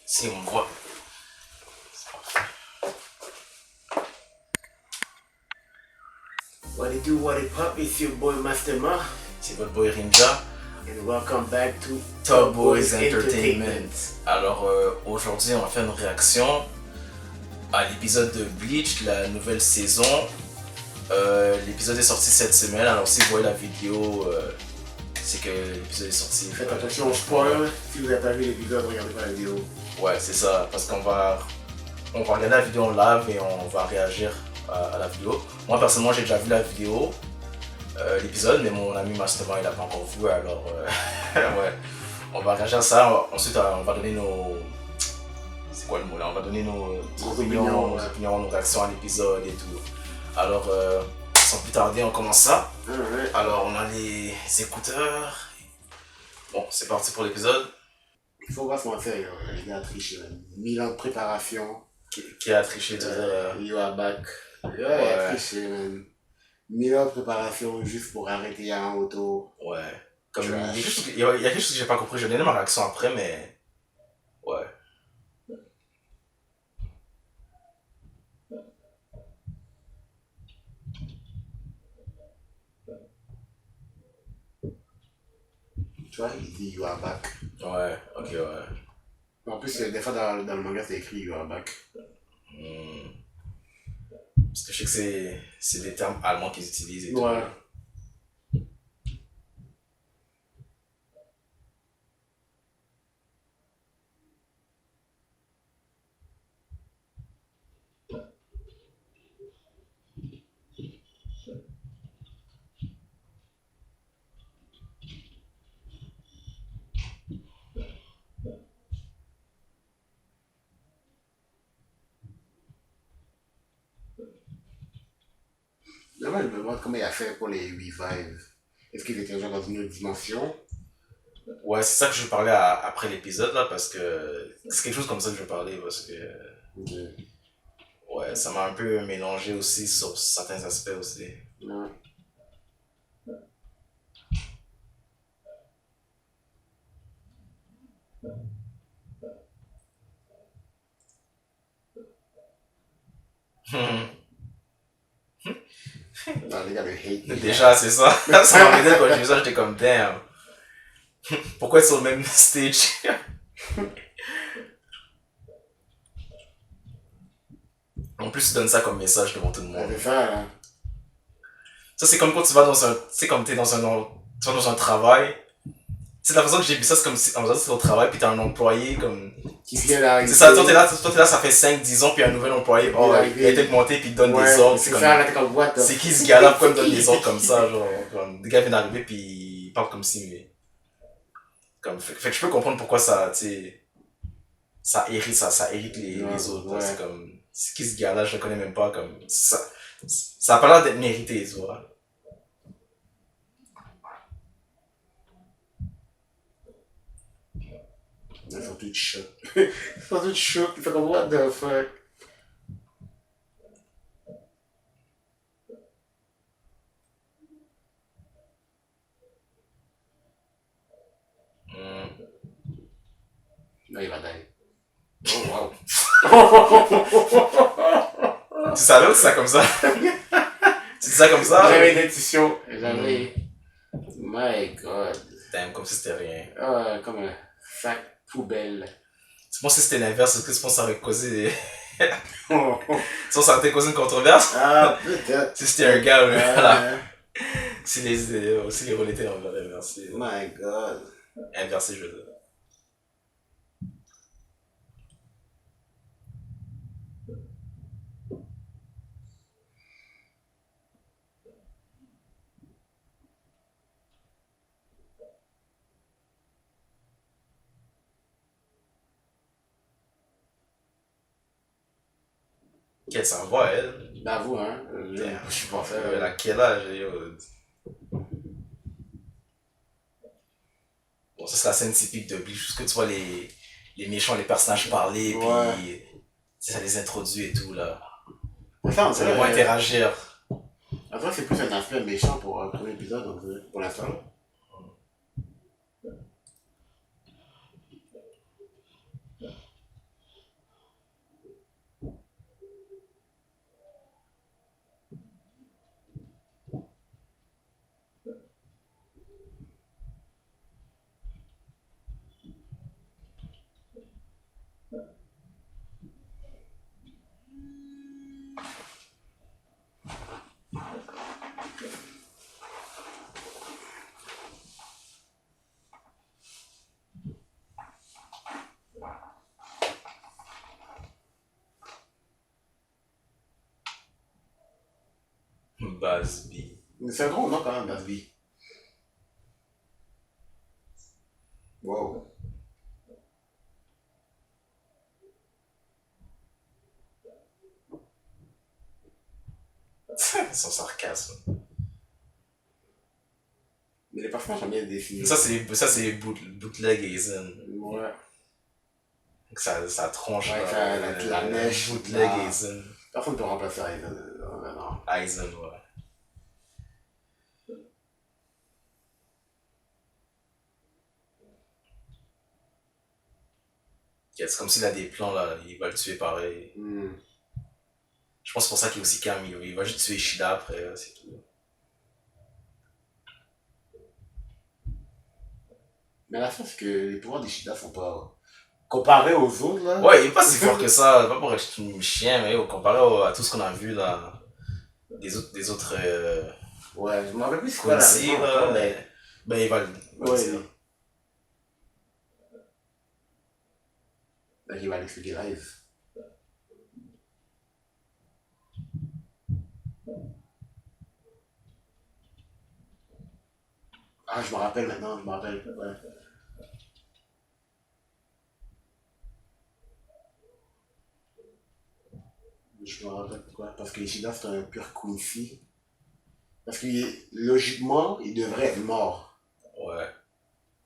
Si on voit. What it do, what it pop, it's your boy Master Ma. C'est votre boy Rinja. And welcome back to Top Boys Entertainment. Alors aujourd'hui on va faire une réaction à l'épisode de Bleach, la nouvelle saison. L'épisode est sorti cette semaine, alors si vous voyez la vidéo, c'est que l'épisode est sorti. Faites attention au spoil, si vous n'avez pas vu l'épisode, regardez pas la vidéo. Ouais, c'est ça, parce qu'on va regarder la vidéo en live et on va réagir à la vidéo. Moi personnellement j'ai déjà vu la vidéo, l'épisode, mais mon ami Masterman il l'a pas encore vu, alors ouais, on va réagir à ça. Ensuite on va donner nos... C'est quoi le mot là? On va donner nos opinions, nos réactions à l'épisode et tout. Alors sans plus tarder on commence ça. Alors on a les écouteurs. Bon, c'est parti pour l'épisode. Il faut pas se mentir, les gars trichent. 1000 ans de préparation. Qui a triché de You are back. Il a triché, man. 1000 ans de préparation juste pour arrêter en auto. Ouais. Comme il y a quelque chose que j'ai pas compris. Je vais donner ma réaction après, mais ouais. Tu vois, il dit You are back. Ouais, ok, ouais. En plus, des fois dans le manga, c'est écrit You are back. Parce que je sais que c'est des termes allemands qu'ils utilisent et tout. Ouais. Moi, je me demande comment il a fait pour les revives. Est-ce qu'il était déjà dans une autre dimension? Ouais, c'est ça que je parlais après l'épisode là, parce que c'est quelque chose comme ça que je parlais, parce que ouais, ça m'a un peu mélangé aussi sur certains aspects aussi. Ouais. Non, les gars, le hate. Déjà, c'est ça. Ça m'a aidé quand j'ai vu ça, j'étais comme damn. Pourquoi être sur le même stage? En plus, tu donnes ça comme message devant tout le monde. C'est ça, là. Ça, c'est comme quand tu vas dans un. C'est comme tu vas dans un travail. C'est la façon que j'ai vu ça, c'est comme si en faisant c'est ton travail, puis t'as un employé comme. Qui vient d'arriver. C'est ça, toi t'es là, ça fait 5-10 ans, puis un nouvel employé, oh, il a été monté, puis il te donne des ordres. C'est ça, là, t'es comme what? C'est qui ce gars-là, pourquoi il me donne des ordres comme ça, genre. Comme, des gars viennent d'arriver, puis ils parlent comme si. Mais, comme, fait que je peux comprendre pourquoi ça, tu sais. Ça hérite les autres. Ouais. C'est comme. C'est qui ce gars-là, je le connais même pas, comme. Ça a pas l'air d'être mérité, tu vois. Ils sont tous chocs. Ils sont tous chocs. Ils sont comme what the fuck? Non, il va die. Oh wow. Tu savais ou tu sais ça comme ça? Tu dis ça comme ça? J'avais une intuition. J'avais. My god. Damn, comme si c'était rien. Comme un sac poubelle. Tu penses que c'était l'inverse? Est-ce que tu penses que ça aurait causé. Ça aurait causé une controverse? Ah, peut-être. Si c'était un gars, voilà. Si les rôles étaient inversés. My god. Inversé, je veux dire. Qu'elle s'en va, elle. J'avoue, hein. Je suis pas fait. Elle a quel âge? Bon, ça c'est la scène typique de Bleach, parce que tu vois les méchants, les personnages parler, puis ça les introduit et tout là. Ça, ça vont interagir. En fait, c'est plus un aspect méchant pour un premier épisode, pour l'instant. Basby. C'est un gros nom quand même, Basby. Wow. Son sarcasme. Mais les parfums sont bien définis. Ça, c'est bootleg Aizen. Ouais. Ça tronche. Ouais, la neige. Bootleg Aizen. Personne ne peut remplacer Aizen. Non. Aizen, ouais. C'est comme s'il a des plans là, il va le tuer pareil. Je pense que c'est pour ça qu'il est aussi calme, il va juste tuer Shida après, c'est tout. Mais la fin, c'est que les pouvoirs des Shida sont pas. Comparés aux autres, là. Ouais, il est pas si fort que ça, pas pour être un chien, mais comparé à tout ce qu'on a vu là, des autres. Ouais, je m'en rappelle plus c'est quoi la Quincy, raison, mais. Ben, il va le. Ouais. Donc, il va l'expliquer live. Ah, je me rappelle maintenant, je me rappelle. Ouais. Je me rappelle pourquoi. Parce que Ishida, c'est un pur Quincy. Parce que logiquement, il devrait être mort. Ouais.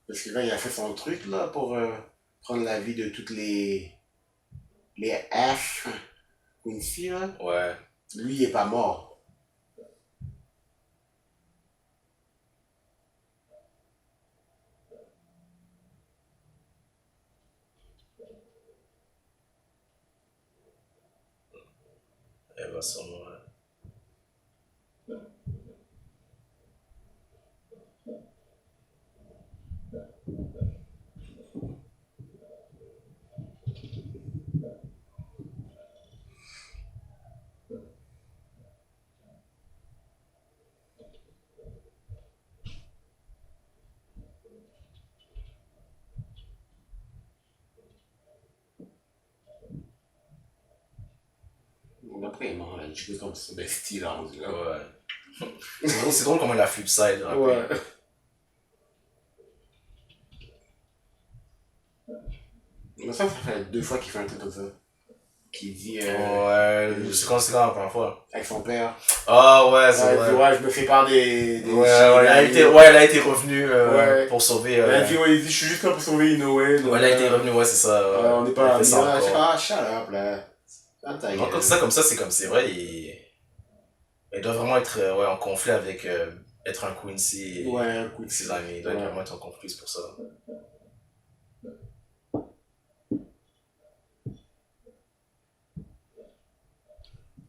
Parce que là, il a fait son truc là pour prendre la vie de toutes les F Quincy là. Ouais. Lui, il est pas mort. Elle va sûrement. Après, il mort là, je comme son bestie là, on dirait. Ouais. C'est drôle comment il a flip side. Ouais. Mais ça fait 2 fois qu'il fait un truc comme ça. Qui dit. Ouais, c'est quand la première fois. Avec son père. Ah ouais, c'est vrai. Ouais, je me sépare des ouais, elle a été revenue pour sauver. Elle a dit, ouais, il dit, je suis juste là pour sauver Inoue. Ouais, elle a été revenue, ouais, c'est ça. On n'est pas. Shut up là. Non, comme ça, c'est vrai, il doit vraiment être en conflit avec être un Quincy et ses amis. Il doit vraiment être en conflit pour ça.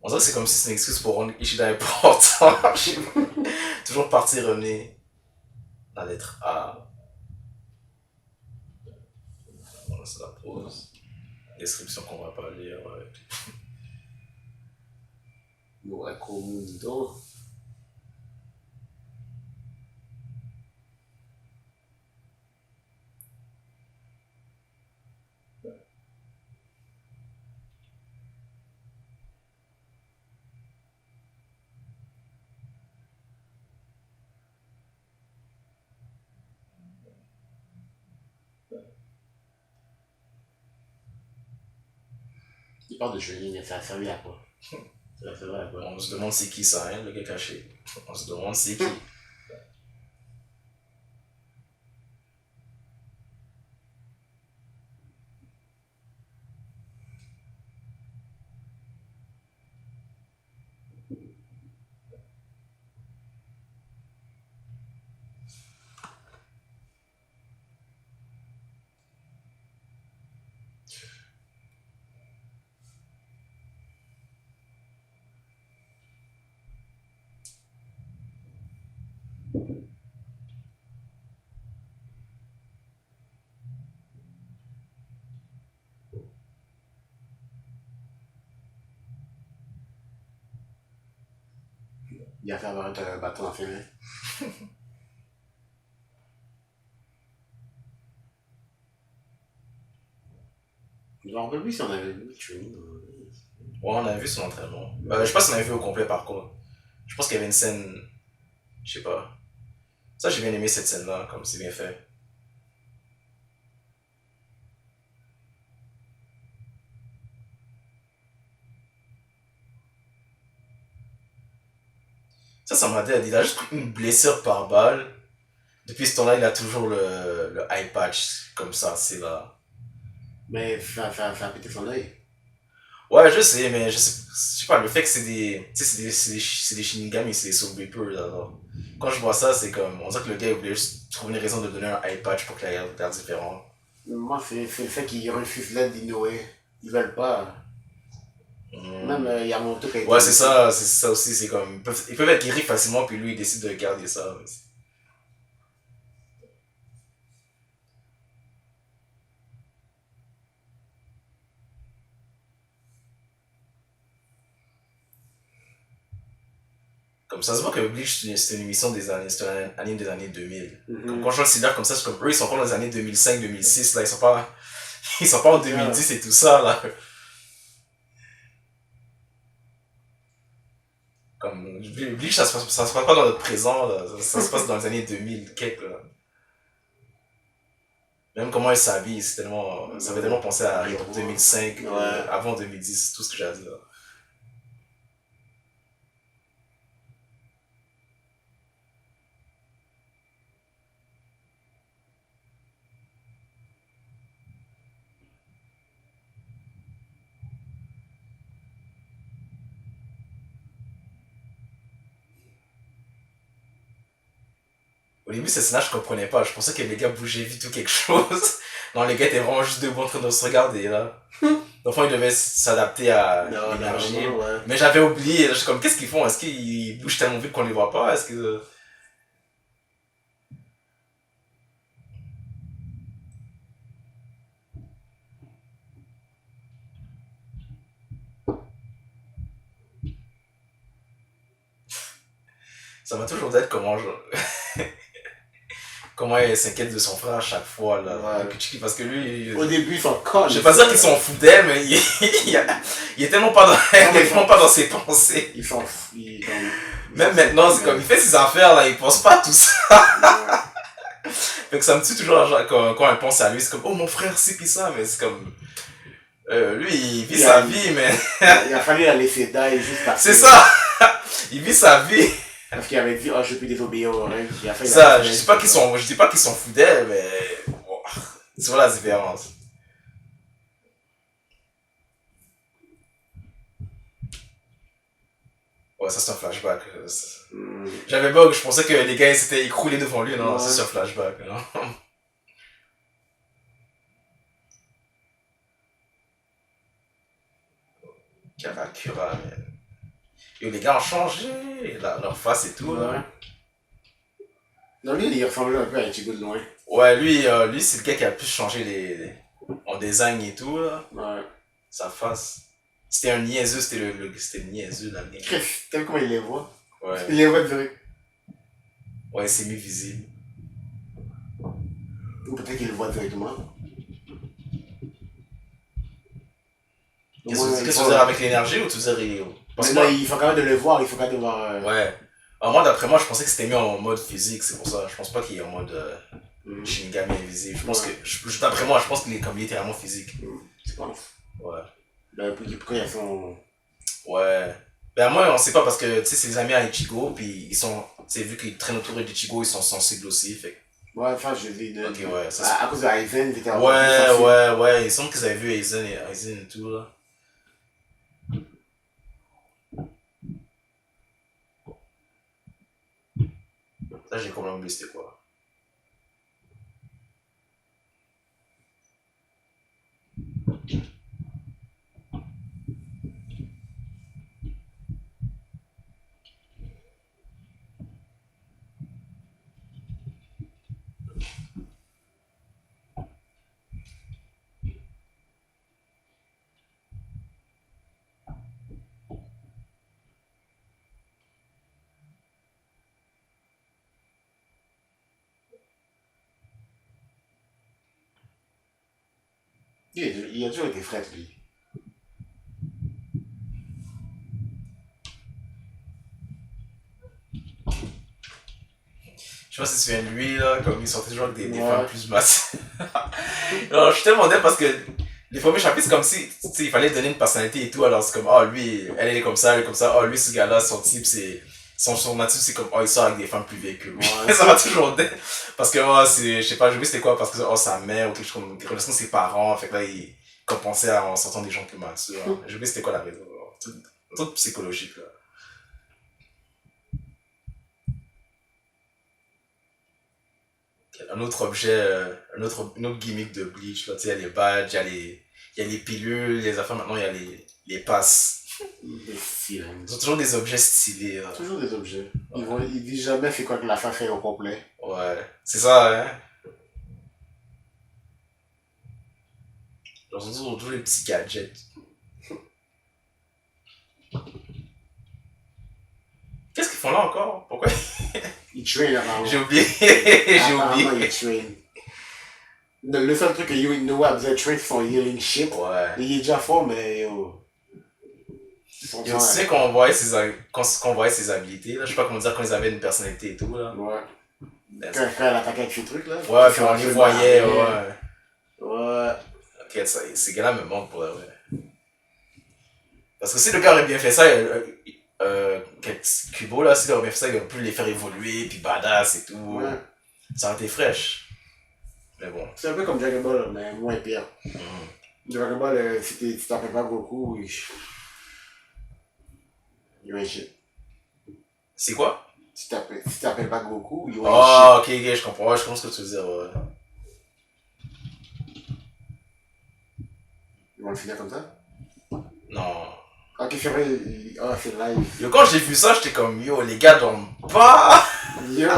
On dirait que c'est comme si c'est une excuse pour rendre Ishida important. Toujours partir revenir la lettre A. Voilà, c'est la pause. Description qu'on va pas lire. Ouais, Komundo. Il parle de Chunin, mais ça a servi à quoi? Ça a servi à quoi? On se demande c'est qui ça, hein, le gars caché. On se demande c'est qui. Il a fait apparaître un bâton en féminin. Je me rappelle plus si on avait vu le training. Ouais, on a vu son entraînement. Je sais pas si on avait vu au complet par contre. Je pense qu'il y avait une scène, je sais pas. Ça, j'ai bien aimé cette scène-là, comme c'est bien fait. Ça m'a dit, il a juste pris une blessure par balle. Depuis ce temps-là, il a toujours le eye patch, comme ça, c'est là. Mais ça a pété son œil. Ouais, je sais, mais je sais pas, le fait que c'est des, tu sais, c'est des Shinigami, c'est des Soul Reapers, là, alors. Quand je vois ça, c'est comme, on dirait que le gars, il voulait juste trouver une raison de donner un eye patch pour qu'il ait l'air différent. Moi, c'est le fait qu'ils refusent l'aide d'Inoue. Ils veulent pas. Même Hmm. Yamamoto qui a été Ouais, blessé. c'est ça aussi, c'est comme, ils peuvent être guéris facilement, puis lui, il décide de garder ça. Comme ça se voit que Bleach, c'est une émission des années, c'est un anime des années 2000. Comme quand je considère comme ça, c'est comme eux, ils sont encore dans les années 2005-2006, là, ils sont pas en C'est ça. 2010 et tout ça, là. Comme, Bleach, ça se passe pas dans notre présent, là. Ça se passe dans les années 2000, quelques, là. Même comment elle s'habille, c'est tellement, ça fait tellement penser à Je vois. 2005, Ouais. avant 2010, tout ce que j'ai à dire. Au début, cette scène je comprenais pas. Je pensais que les gars bougeaient vite ou quelque chose. Non, les gars étaient vraiment juste debout en train de se regarder, là. L'enfant, il devait s'adapter à Non, l'énergie. normalement, ouais. Mais j'avais oublié. Je suis comme, qu'est-ce qu'ils font? Est-ce qu'ils bougent tellement vite qu'on les voit pas? Est-ce que. Ça m'a toujours dit comment elle s'inquiète de son frère à chaque fois, là. Ouais. Parce que lui, Au début, ils sont cons. je vais pas dire qu'ils s'en fout d'elle, mais il est tellement pas dans, il est tellement pas dans ses pensées. Ils sont fous. Même maintenant, c'est comme, il fait ses affaires, là, il pense pas à tout ça. Fait que ça me tue toujours genre, quand elle pense à lui, c'est comme, oh mon frère, c'est pis ça, mais c'est comme, lui, il vit sa vie, mais Il a fallu la laisser die juste parce c'est que. ça, il vit sa vie. Parce qu'il avait dit, oh, je peux désobéir aux règles. Il a fallu la Ça, laisser die. je dis pas qu'ils sont fous d'elle, mais bon, tu vois la différence. Ouais, ça c'est un flashback. J'avais bug, je pensais que les gars ils s'étaient écroulés devant lui, non, Ouais. c'est un flashback, non. Karakura, man. Et les gars ont changé, leur face et tout, Ouais. là. Non, lui, il ressemblait un peu à Ichigo de loin. Ouais, lui c'est le gars qui a le plus changé en design et tout, là. Ouais. Sa face. C'était un niaiseux, c'était niaiseux, là. Chris, t'as vu comment il les voit? Ouais, Il les voit direct. ouais, c'est mis visible. Ou peut-être qu'il le voit directement. Au moins, Qu'est-ce que tu veux dire avec l'énergie ou tu veux dire. Parce que maintenant, moi, il faut quand même de le voir, il faut quand même de voir. ouais. Alors moi, d'après moi, je pensais que c'était mis en mode physique, c'est pour ça. Je pense pas qu'il est en mode Shinigami invisible. Je pense Ouais. d'après moi, je pense qu'il est comme littéralement physique. Tu penses? Ouais. Ben, pourquoi il y a son. Ouais. Ben moi, on sait pas parce que, tu sais, c'est les amis à Ichigo, puis ils sont, tu sais, vu qu'ils traînent autour d'Ichigo, ils sont sensibles aussi, fait Ouais, enfin, je dis de. ok, ouais, ça À cause de Aizen, il était un peu plus ouais, sensible. ouais, il semble qu'ils avaient vu Aizen et tout, là. Ça, j'ai complètement oublié c'était quoi. Il a toujours été frais, lui. Je sais pas si tu te souviens de lui, là, comme il sortait toujours avec des Ouais. femmes plus basses. Alors, je suis tellement dead parce que les premiers chapitres, c'est comme si, tu sais, il fallait donner une personnalité et tout. Alors, c'est comme, oh, lui, elle est comme ça, elle est comme ça. Oh, lui, ce gars-là, son type, c'est. Son natif, c'est comme, oh, il sort avec des femmes plus vieilles que lui. Ouais. Ça m'a toujours dead. Parce que, oh, c'est, je sais pas, j'ai oublié c'était quoi, parce que, oh, sa mère, ou quelque chose comme, relation de ses parents. Fait que là, il compensait en sortant des gens plus matures. J'ai oublié c'était quoi la raison. Un truc psychologique, là. Un autre objet, une autre gimmick de Bleach, là, tu sais, il y a les badges, il y a les pilules, les affaires, maintenant il y a les passes. Des styles. Ils ont toujours des objets stylés, là. Toujours des objets. Ils disent jamais c'est quoi que la fin fait au complet. Ouais, c'est ça, hein. Genre, surtout tous les petits gadgets. Qu'est-ce qu'ils font là encore? Pourquoi? Ils traînent apparemment. J'ai oublié, j'ai Apparemment, oublié. ils traînent. Le seul truc que Noah a besoin de train, c'est son healing shit. Ouais. Il est déjà fort, mais yo. Tu sais qu'on voyait qu'on voyait ses habilités, là. Je sais pas comment dire, quand ils avaient une personnalité et tout, là. Ouais. Ben, Quand elle attaquait avec ses trucs là. ouais, puis on les voyait, ouais. Ouais. Ok, ces gars-là me manquent pour la vrai. Parce que si le gars aurait bien fait ça, Kubo là, s'il aurait bien fait ça, il aurait pu les faire évoluer, puis badass et tout. Ouais. Ça aurait été fraîche. Mais bon. C'est un peu comme Dragon Ball, mais moins pire. Dragon Ball, si tu t'en fais pas beaucoup, il va shit. C'est quoi? Si tu t'appelles pas Goku, il va Oh, ok, je comprends. Ouais, je comprends ce que tu veux dire. Ouais. Ils vont le finir comme ça? Non. Ok, c'est vrai, c'est live. Yo, quand j'ai vu ça, j'étais comme yo, les gars dorment pas. Yo!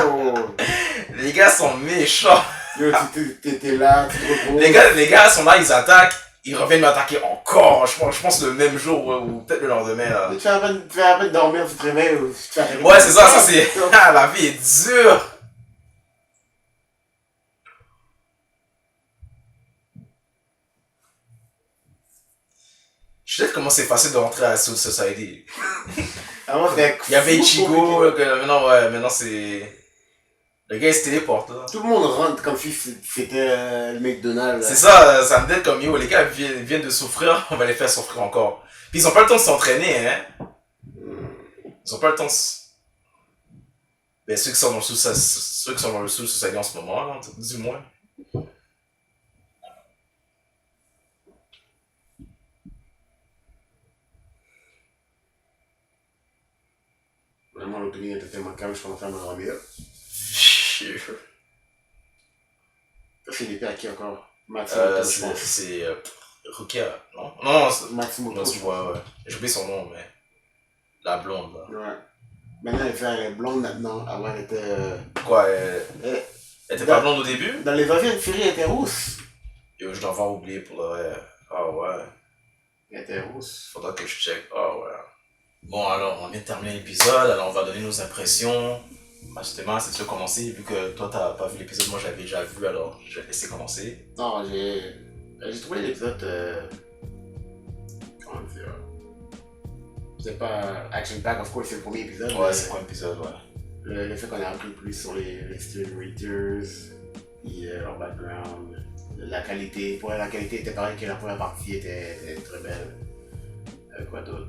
Les gars sont méchants. Yo, t'étais là, tu te reposes. Les gars sont là, ils attaquent. Ils reviennent m'attaquer encore. Je pense le même jour ou peut-être le lendemain. Là. Tu fais à peine dormir, tu te réveilles ou tu te fais Ouais, c'est ça, c'est. La vie est dure. Je sais comment c'est facile de rentrer à Soul Society. Avant, c'était Il y avait fou, Ichigo, compliqué. maintenant c'est. Le gars il se téléporte. Là. Tout le monde rentre comme si c'était le McDonald's. C'est ça, ça me dit comme yo, les gars viennent de souffrir, on va les faire souffrir encore. Puis ils ont pas le temps de s'entraîner, hein. Ils ont pas le temps de. Ben, ceux qui sont dans le Soul Society en ce moment, là, du moins. Vraiment, l'opening était tellement calme, je commençais à m'endormir. Ça, c'est l'épée à qui encore? Matsumoto, je pense. C'est Rukia, non? Non, c'est. Matsumoto, Non, je tu pense. vois, ouais. J'ai oublié son nom, mais. La blonde, là. Ouais. Maintenant, elle est blonde maintenant. Avant, elle était. Quoi, elle- elle était pas blonde au début? Dans les anciennes séries, elle était rousse. Yo, je dois avoir oublié pour le vrai. Ah ouais. Elle était rousse. Faudra que je check. Ah ouais. Bon, alors, on vient de terminer l'épisode. Alors, on va donner nos impressions. Justement, c'est sûr commencer. Vu que toi, t'as pas vu l'épisode, moi, j'avais déjà vu. Alors, je vais laisser commencer. Non, j'ai trouvé l'épisode. Comment dire? C'est pas Action Pack, of course, c'est le premier épisode. Ouais, mais c'est quoi l'épisode, ouais. le fait qu'on a appris plus sur les Student Readers, et leur background, la qualité. Pour elle, la qualité était pareille que la première partie était très belle. Quoi d'autre?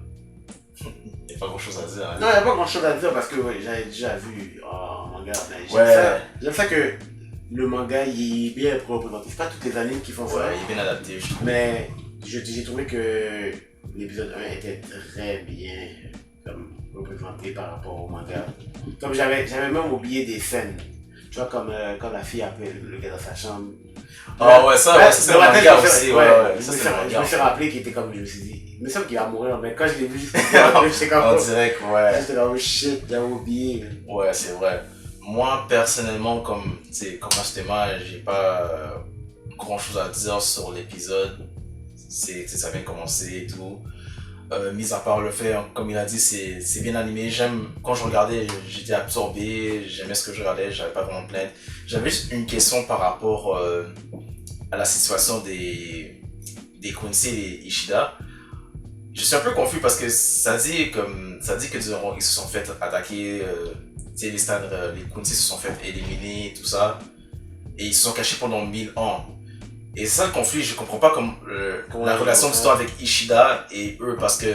Il n'y a pas grand chose à dire. Hein. Non, il n'y a pas grand chose à dire parce que ouais, j'avais déjà vu en manga. Mais Ouais. j'aime ça que le manga il est bien représenté. C'est pas toutes les animes qui font ça. Ouais, il est bien adapté, je trouve. Mais j'ai trouvé que l'épisode 1 était très bien comme, représenté par rapport au manga. Comme j'avais même oublié des scènes. Tu vois, comme quand la fille appelle le gars dans sa chambre. Ah ouais, ça, ouais, c'est dans un ma tête, manga je me aussi. suis- Ouais, ouais, je ça, me c'est suis- un je manga. me suis rappelé qu'il était comme, je me suis dit, il me semble qu'il va mourir, mais quand je l'ai vu juste j'étais comme, En direct, ouais. j'étais comme, oh shit, j'avais oublié. Ouais, c'est vrai. Moi, personnellement, comme Astema, j'ai pas grand chose à dire sur l'épisode. Ça vient de commencer et tout. Mis à part le fait, hein, comme il a dit, c'est bien animé. Quand je regardais, j'étais absorbé, j'aimais ce que je regardais, j'avais pas vraiment de plainte. J'avais juste une question par rapport à la situation des Quincy et Ishida. Je suis un peu confus parce que ça dit que ils se sont fait attaquer les Quincy se sont fait éliminer, tout ça. Et ils se sont cachés pendant 1000 ans. Et c'est ça le conflit, je comprends pas comme la relation d'histoire avec Ishida et eux, parce que,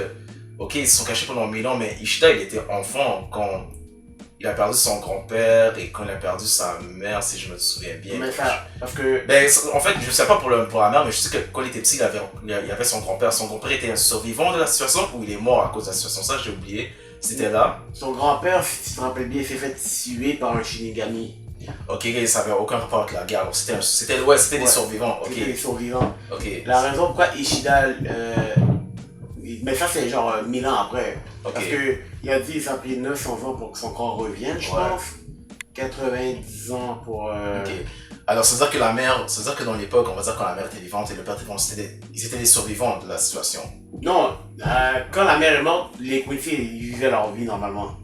ok, ils se sont cachés pendant 1000 ans, mais Ishida, il était enfant quand il a perdu son grand-père et quand il a perdu sa mère, si je me souviens bien. Mais ça, parce que... Ben, en fait, je sais pas pour la mère, mais je sais que quand il était petit, il avait son grand-père. Son grand-père était un survivant de la situation ou il est mort à cause de la situation, ça j'ai oublié. C'était là. Son grand-père, si tu te rappelles bien, s'est fait tuer par un Shinigami. Ok, ça avait aucun rapport avec la guerre. Alors, c'était des survivants. Ok. C'était des survivants. Ok. La raison pourquoi Ishida... mais ça, c'est genre 1000 ans après. Ok. Parce que il a dit que ça a pris 900 ans pour que son corps revienne, je pense. 90 ans pour... Ok. Alors, ça veut dire que ça veut dire que dans l'époque, on va dire quand la mère était vivante et le père était vivant, ils étaient des survivants de la situation. Non, quand la mère est morte, les Quincy, ils vivaient leur vie normalement.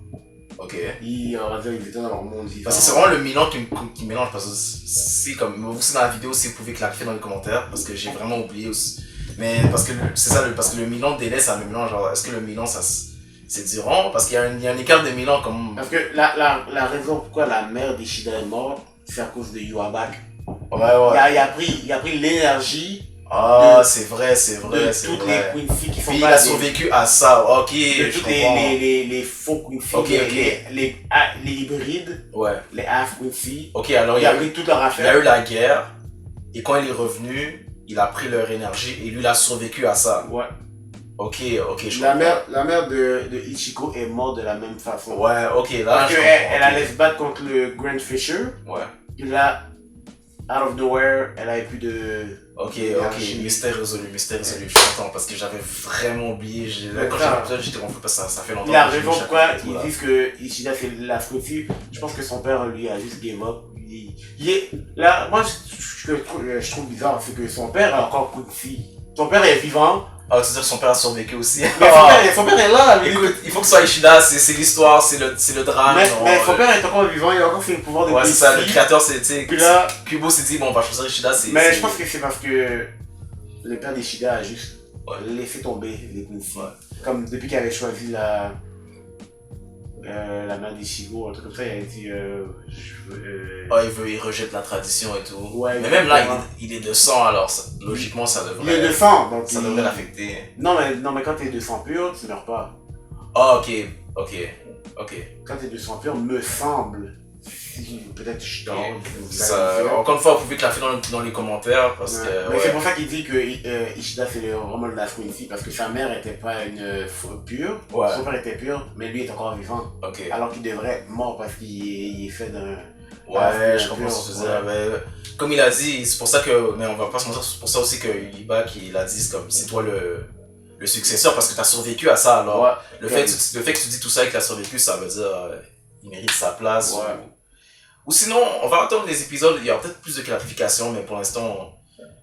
Ok. On va dire, ils étaient dans leur monde vivant. Parce que c'est vraiment le Milan qui mélange, parce que si, comme vous aussi dans la vidéo, si vous pouvez clarifier dans les commentaires, parce que j'ai vraiment oublié aussi. Mais parce que c'est ça, parce que le Milan de délai, ça me mélange. Genre, est-ce que le Milan, c'est durant? Parce qu'il y a un écart de Milan comme. Parce que la raison pourquoi la mère d'Ishida est morte, c'est à cause de Yuabak. Ouais. Il a pris l'énergie. Ah, c'est vrai. De toutes les Quincy qui sont puis pas. il a survécu à ça, ok. De tous les faux Quincy, Ok. les hybrides, Ouais. les half Quincy. Ok, alors Il a pris toute leur il y a affaire. eu la guerre, et quand il est revenu, il a pris leur énergie et lui, il a survécu à ça. Ouais. Ok, je comprends. La mère de Ichiko est morte de la même façon. Ouais, ok, là, Parce je qu'elle comprends. elle allait se battre contre le Grand Fisher. Ouais. Puis là, out of nowhere, elle avait plus de. Ok, énergie. mystère résolu, je suis content parce que j'avais vraiment oublié. Quand j'ai vu l'épisode, j'étais confus parce que ça fait longtemps. Il a que j'ai raison vu pourquoi chaque ils fois, disent que Ishida c'est la Scotty. Je pense que son père lui a juste give up. Là, moi, je trouve bizarre, c'est que son père est encore Quincy. Son père est vivant. Ah, tu veux dire que son père a survécu aussi? Mais son père est là. Mais Écoute, il faut que ce soit Ishida, c'est l'histoire, c'est le drame. mais son père est encore vivant, il a encore fait le pouvoir de Ouais, c'est Quincy. ça, le créateur, c'est, tu sais, Puis là, Kubo s'est dit, bon, on va choisir Ishida, c'est... mais je pense que c'est parce que le père d'Ishida a juste laissé tomber les Quincy. Ouais. Comme depuis qu'il avait choisi la mère d'Ichigo, un truc comme ça, il a dit il rejette la tradition et tout. Ouais, mais même là, exactement. il est de sang, alors logiquement, ça il est devrait... de sang, donc Ça devrait l'affecter. Non mais quand t'es de sang pur, tu meurs pas. Ah, ok. Quand t'es de sang pur, me semble. Peut-être je dors. Encore une fois, vous pouvez clarifier dans les commentaires parce que. Mais Ouais. c'est pour ça qu'il dit que Ishida c'est vraiment le last Quincy parce que sa mère était pas une pure, Ouais. son père était pur, mais lui est encore vivant. Ok. Alors qu'il devrait être mort parce qu'il est fait d'un. Ouais, je comprends ce que tu veux dire. Mais, comme il a dit, c'est pour ça que. Mais on va pas se mentir, c'est pour ça aussi que Ibak il a dit c'est comme c'est toi le successeur parce que tu as survécu à ça. Alors, Ouais. le fait que tu dis tout ça et qu'il a survécu, ça veut dire il mérite sa place. Ouais. Ou sinon, on va attendre les épisodes, il y aura peut-être plus de clarification, mais pour l'instant,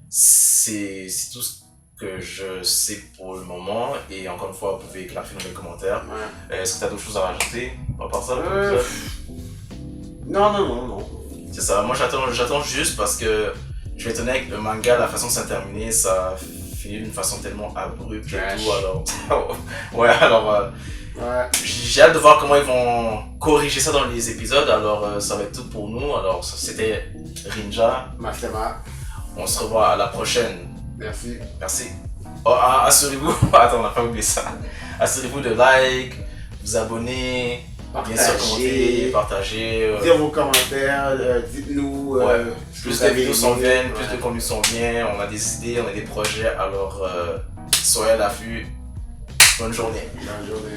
c'est tout ce que je sais pour le moment. Et encore une fois, vous pouvez clarifier dans les commentaires. Ouais. Est-ce que tu as d'autres choses à rajouter à part ça? Non. C'est ça, moi j'attends juste parce que je vais être honnête avec le manga, la façon de ça terminer, ça finit d'une façon tellement abrupte et tout, alors... ouais, alors... Ouais. J'ai hâte de voir comment ils vont corriger ça dans les épisodes, alors ça va être tout pour nous. Alors c'était Rinja, Mastema. on se revoit à la prochaine. Merci. Merci. Oh, assurez-vous, attends, on n'a pas oublié ça. Assurez-vous de like, vous abonner, bien sûr commenter, partager. Dire vos commentaires, dites-nous. Plus de vidéos s'en viennent, plus de contenu s'en vient, on a des idées, on a des projets, alors soyez à l'affût. Bonne journée. Bonne journée.